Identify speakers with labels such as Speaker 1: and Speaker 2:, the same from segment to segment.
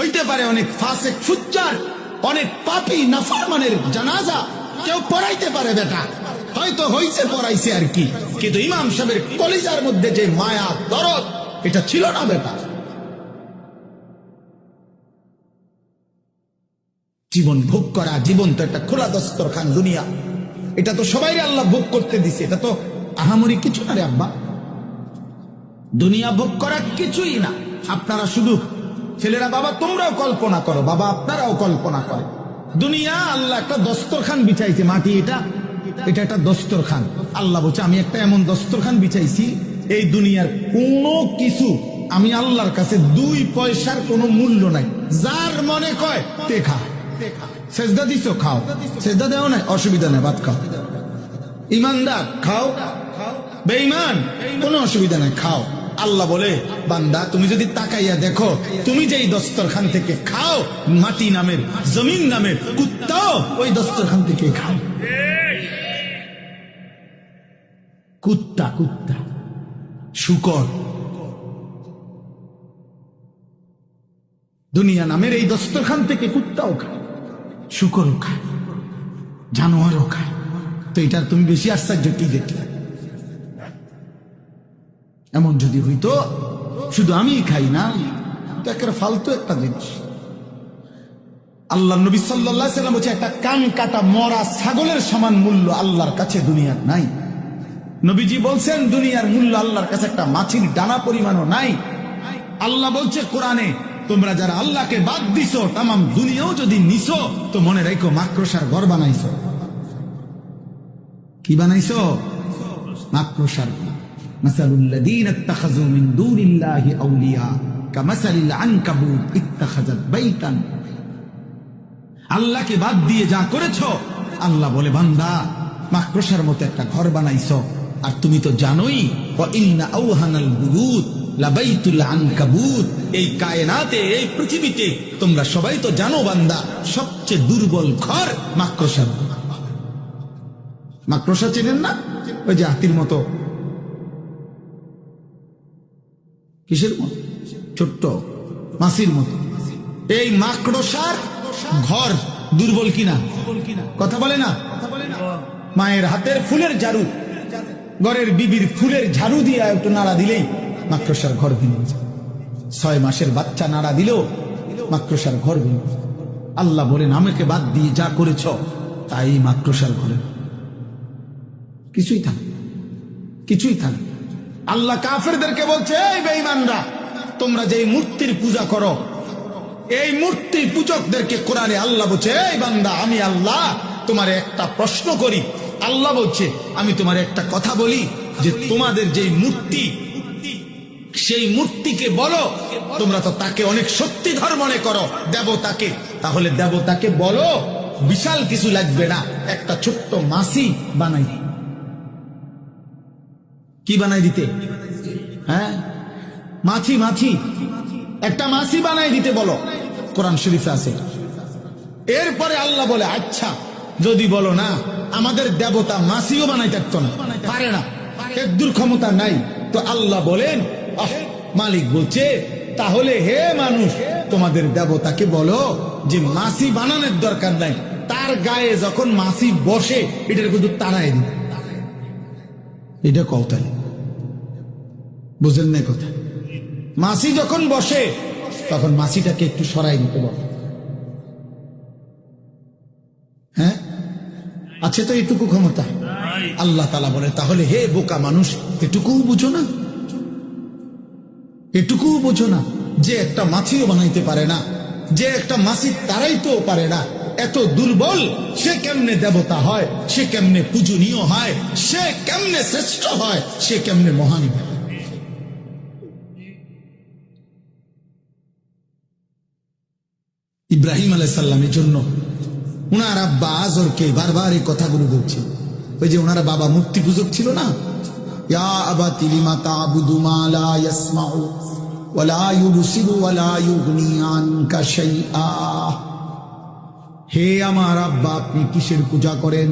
Speaker 1: হইতে পারে অনেক ফাসিক ফুজ্জার, অনেক পাপী নাফরমানের জানাজা কেউ পড়াইতে পারে বেটা, হয়তো হইছে পড়াইছে আর কি, কিন্তু ইমাম সাহেবের কলিজার মধ্যে যে মায়া দরদ এটা ছিল না বেটা। জীবন ভোগ করা, জীবন তো একটা খোলা দস্তরখান দুনিয়া, এটা তো সবাই আল্লাহ ভোগ করতে দিছে, এটা তো আহামরি কিছু না রে আব্বা। দুনিয়া ভোগ করা কিছুই না। আপনারা শুধু ছেলেরা, বাবা তোমরাও কল্পনা করো, বাবা আপনারাও কল্পনা করো, দুনিয়া আল্লাহ একটা দস্তরখান বিছাইছে, মাটি এটা একটা দস্তরখান। আল্লাহ বলছে আমি একটা এমন দস্তরখান বিছাইছি, এই দুনিয়ার কোনো কিছু আমি আল্লাহর কাছে 2 পয়সার কোনো মূল্য নাই। যার মনে কয় তে খা, সেজদা দিছো খাও, সেজদা দেও না অসুবিধা নেই, ভাত খাও। ইমানদার খাও, বেঈমান কোনো অসুবিধা নাই খাও। আল্লাহ বলে বান্দা তুমি যদি তাকাইয়া দেখো, তুমি যেই দস্তরখান থেকে খাও, মাটি নামের জমিন নামের কুত্তাও ওই দস্তরখান থেকে খাও। কুত্তা কুত্তা শুকর দুনিয়া নামের এই দস্তরখান থেকে কুত্তাও খায়, শুকরও খায়, জানোয়ারও খায়। তো এটা তুমি বেশি আশ্চর্য কি দেখলে? এমন যদি হইতো শুধু আমি খাই না, তো একটা ফালতু একটা জিনিস। আল্লাহ নবী সাল্লাল্লাহু আলাইহি ওয়াসাল্লাম বলেছে একটা কান কাটা মরা ছাগলের সমান মূল্য আল্লাহর কাছে দুনিয়ার নাই। নবীজি বলছেন দুনিয়ার মূল্য আল্লাহর কাছে একটা মাছির ডানা পরিমাণও নাই। আল্লাহ বলছে কোরআনে, তোমরা যারা আল্লাহকে বাদ দিছো, তামাম দুনিয়াও যদি নিছো, তো মনে রাখো মাকড়সার ঘর বানাইছো। কি বানাইছো? মাকড়সার ঘর। মাসালুল্লাযীনা ইত্তাখাযু মিন দুনিল্লাহি আউলিয়া কামাসালিল আনকাবুত ইত্তাখাযাত বাইতান। আল্লাহকে বাদ দিয়ে যা করেছো, আল্লাহ বলে বান্দা মাকড়সার মতো একটা ঘর বানাইছো। আর তুমি তো জানোই, ওয়া ইন্না আওহানাল বুয়ুত লাবাইতুল আনকাবুত। এই কায়নাতে, এই পৃথিবীতে তোমরা সবাই তো জানো বান্দা, সবচেয়ে দুর্বল ঘর মাকড়সার। মাকড়সা চেনেন না? ওই যে হাতির মতো, কিসের মতো? ছোট্ট মাছির মতো। এই মাকড়সার ঘর দুর্বল কিনা কথা বলে না? মায়ের হাতের ফুলের ঝাড়ু, ঘরের বিবির ফুলের ঝাড়ু দিয়ে একটু নাড়া দিলেই মাকড়সার ঘর ভেঙে যায়। 6 মাসের বাচ্চা নাড়া দিলেও মাকড়সার ঘর ভেঙে যায়। আল্লাহ বলেন আমাকে বাদ দিয়ে যা করেছ তাই মাকড়সার ঘরে কিছুই থাকে, কিছুই থাকে। আল্লাহ কাফেরদেরকে বলছে, এই বেঈমানরা, তোমরা যে মূর্তির পূজা করো, এই মূর্তি পূজকদেরকে কোরআনে আল্লাহ বলছে, এই বান্দা আমি আল্লাহ তোমার একটা প্রশ্ন করি। আল্লাহ বলছে আমি তোমার একটা কথা বলি, যে তোমাদের যে মূর্তি, সেই মূর্তিকে বলো, তোমরা তো তাকে অনেক শক্তিধর মনে করো দেবতাকে, তাহলে দেবতাকে বলো বিশাল কিছু লাগবে না, একটা ছোট্ট মাছি বানাই। কি বানাই দিতে? হ্যাঁ, মাছি, মাছি, একটা মাছি বানাই দিতে বলো, কোরআন শরীফে আছে। এরপরে আল্লাহ বলে আচ্ছা যদি বলো না, আমাদের দেবতা মাছিও বানাইতে পারতো না, পারে না, এর দুর্ক্ষমতা নাই, তো আল্লাহ বলেন, মালিক বলছে তাহলে হে মানুষ, তোমাদের দেবতাকে বলো যে মাছি বানানোর দরকার নাই, তার গায়ে যখন মাছি বসে এটার কিন্তু তাড়াই দিন। এটা কৌতালি, বুঝেন না কথা? মাছি যখন বসে তখন মাছিটাকে একটু সরাই দিতে বলো। হ্যাঁ, আছে তো এটুকু ক্ষমতা? আল্লাহ তাআলা বলে তাহলে হে বোকা মানুষ, এটুকুও বুঝো না? এটুকুও বুঝো না যে একটা মাছিও বানাইতে পারে না, যে একটা মাছি তাড়াইতেও পারে না, এত দুর্বল সে কেমনে দেবতা হয়, সে কেমনে পূজনীয় হয়, সে কেমনে শ্রেষ্ঠ হয়, সে কেমনে মহান হয়? ইব্রাহিম আলাইহিস সালামের জন্য উনার আব্বা আজরকে বারবার এই কথাগুলো বলছে। ওই যে ওনারা বাবা মূর্তি পূজক ছিল না, ইয়া আবাতি লিমা তা'বুদু মা লা ইয়াসমাউ ওয়া লা ইউবসিরু ওয়া লা ইউগনি আনকা শাইআ। হে আমার আব্বা, আপনি কিসের পূজা করেন?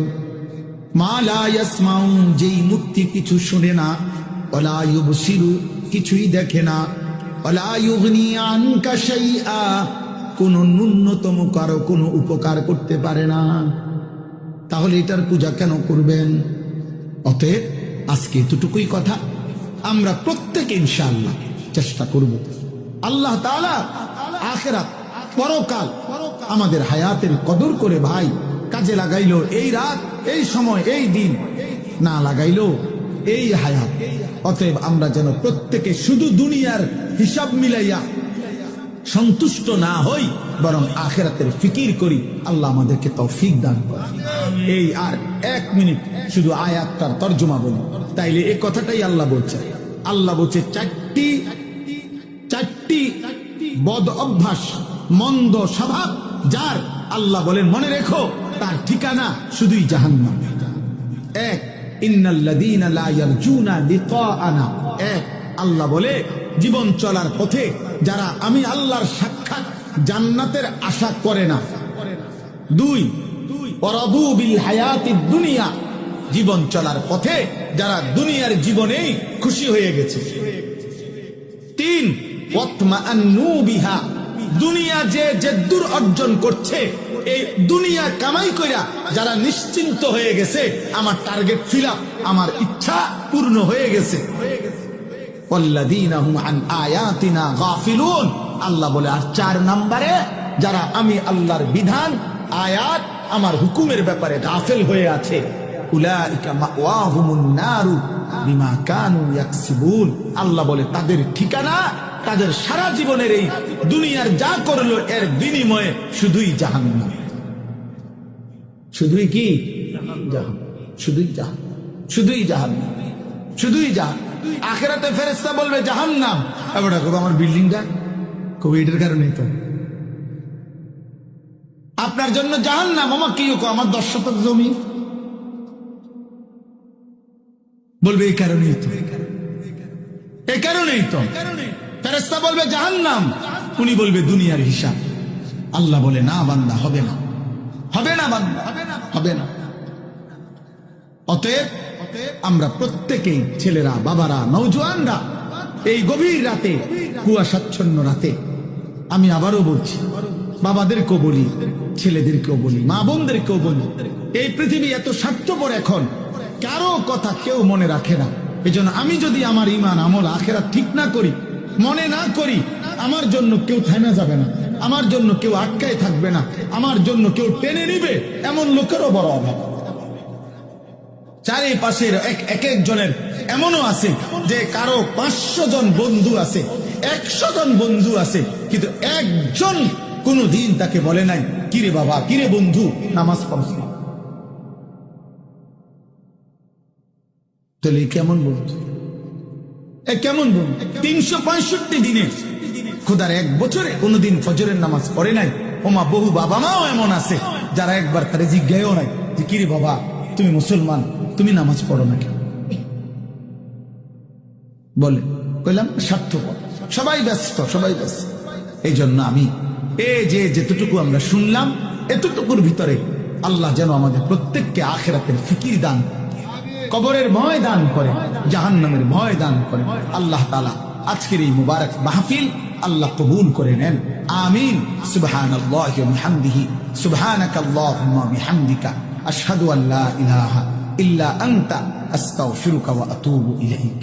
Speaker 1: মা লা ইয়াসমাউ, যেই মূর্তি কিছু শুনে না, ওয়া লা ইউবসিরু, কিছুই দেখে না, ওয়া লা ইউগনি আনকা শাইআ, কোন ন্যূনতম কারো কোনো উপকার করতে পারে না। তাহলে এটার পূজা কেন করবেন? অতএব আজকে এতটুকুই কথা। আমরা প্রত্যেকে ইনশাআল্লাহ চেষ্টা করব আল্লাহ তাআলা আখিরাত পরকাল আমাদের হায়াতের কদর করে ভাই কাজে লাগাইলো এই রাত, এই সময়, এই দিন, না লাগাইলো এই হায়াত। অতএব আমরা যেন প্রত্যেকে শুধু দুনিয়ার হিসাব মিলাইয়া সন্তুষ্ট না হই, বরং আখিরাতের ফিকির করি। আল্লাহ আমাদেরকে তৌফিক দান করে। এই আর 1 মিনিট শুধু আয়াতটার তর্জমা বলি, তাইলে এই কথাটাই আল্লাহ বলছে। আল্লাহ বলছে চারটি বদ অভ্যাস, মন্দ স্বভাব যার, আল্লাহ বলেন মনে রেখো তার ঠিকানা শুধুই জাহান্নাম। 1, ইন্নাল্লাযীনা লা ইয়ারজুনা লিকাআনা। 1, আল্লাহ বলে জীবন চলার পথে যারা আমি আল্লাহর সাক্ষাৎ জান্নাতের আশা করে না। 2, ওয়ারাদু বিল হায়াতিদ দুনিয়া। জীবন চলার পথে যারা দুনিয়ার জীবনেই খুশি হয়ে গেছে। 3, ওয়াতমাআন্নু বিহা। দুনিয়া যে জেদ্দুর অর্জন করছে, এই দুনিয়া কামাই কইরা যারা নিশ্চিন্ত হয়ে গেছে, আমার টার্গেট ফিল আপ, আমার ইচ্ছা পূর্ণ হয়ে গেছে। ওয়াল্লাযীনা হুম আন আয়াতিনা গাফিলুন। আল্লাহ বলে আর 4 নম্বরে যারা আমি আল্লাহর বিধান, আয়াত, আমার হুকুমের ব্যাপারে গাফিল হয়ে আছে, উলাইকা মাওয়াহুমুন নারু বিমা কানু ইয়াকসিবুন। আল্লাহ বলে তাদের ঠিকানা, তাদের সারা জীবনের এই দুনিয়ার যা করলো এর বিনিময়ে শুধুই জাহান্নাম। শুধুই কি? জাহান্নাম। শুধুই জাহান্নাম, শুধুই জাহান্নাম, শুধুই জাহান্নাম। আখিরাতে ফেরেশতা বলবে জাহান্নাম, এবার কবে আমার বিল্ডিংটা, কবে এটার কারণে তো আপনার জন্য জাহান্নাম, আমার কি আমার 10 শতক জমি, বলবে এই কারণেই তো, এই কারণেই তো ফেরেশতা বলবে জাহান্নাম, উনি বলবে দুনিয়ার হিসাব। আল্লাহ বলে না বান্দা, হবে না, হবে না বান্দা, হবে না। অতএব আমরা প্রত্যেকেই, ছেলেরা, বাবারা, নওজোয়ানরা, এই গভীর রাতে, কুয়াশাচ্ছন্ন রাতে, আমি আবারও বলছি, বাবাদেরকেও বলি, ছেলেদেরকেও বলি, মা বোনদেরকেও বলি, এই পৃথিবী এত স্বার্থপর, এখন কারো কথা কেউ মনে রাখে না। এজন্য আমি যদি আমার ঈমান, আমল, আখিরাত ঠিক না করি, মনে না করি, আমার জন্য কেউ থামে যাবে না, আমার জন্য কেউ আটকায় থাকবে না, আমার জন্য কেউ টেনে নিবে, এমন লোকেরও বড় অভাব। চারিপাশের এক একজনের এমনও আছে যে কারো 500 জন বন্ধু আছে, 100 জন বন্ধু আছে, কিন্তু একজন কোনদিন তাকে বলে নাই কিরে বাবা, কিরে বন্ধু, নামাজ পড়ছ না। তাহলে কেমন বন্ধু? কেমন বন্ধু? 365 দিনে, খোদার 1 বছরে কোনদিন ফজরের নামাজ পড়ে নাই। ওমা, বহু বাবা মাও এমন আছে যারা একবার তারে জিজ্ঞাসাও নাই যে কিরে বাবা, তুমি মুসলমান, তুমি নামাজ পড়ো না কেন? বলে, কইলাম স্বার্থপর, সবাই ব্যস্ত, সবাই ব্যস্ত। এই জন্য আমি এই যে যেতটুকু আমরা শুনলাম, এতটুকুর ভিতরে আল্লাহ যেন আমাদের প্রত্যেককে আখিরাতের ফিকির দান, কবরের ভয় দান করে, জাহান্নামের ভয় দান করে। আল্লাহ তাআলা আজকের এই মুবারক মাহফিল আল্লাহ কবুল করে নেন, আমিন। সুবহানাল্লাহি ওয়া বিহামদিহি, সুবহানাকাল্লাহুম্মা ওয়া বিহামদিকা, আশহাদু আল্লা ইলাহা ইল্লা আনতা, আস্তাগফিরুকা ওয়া আতুবু ইলাইক।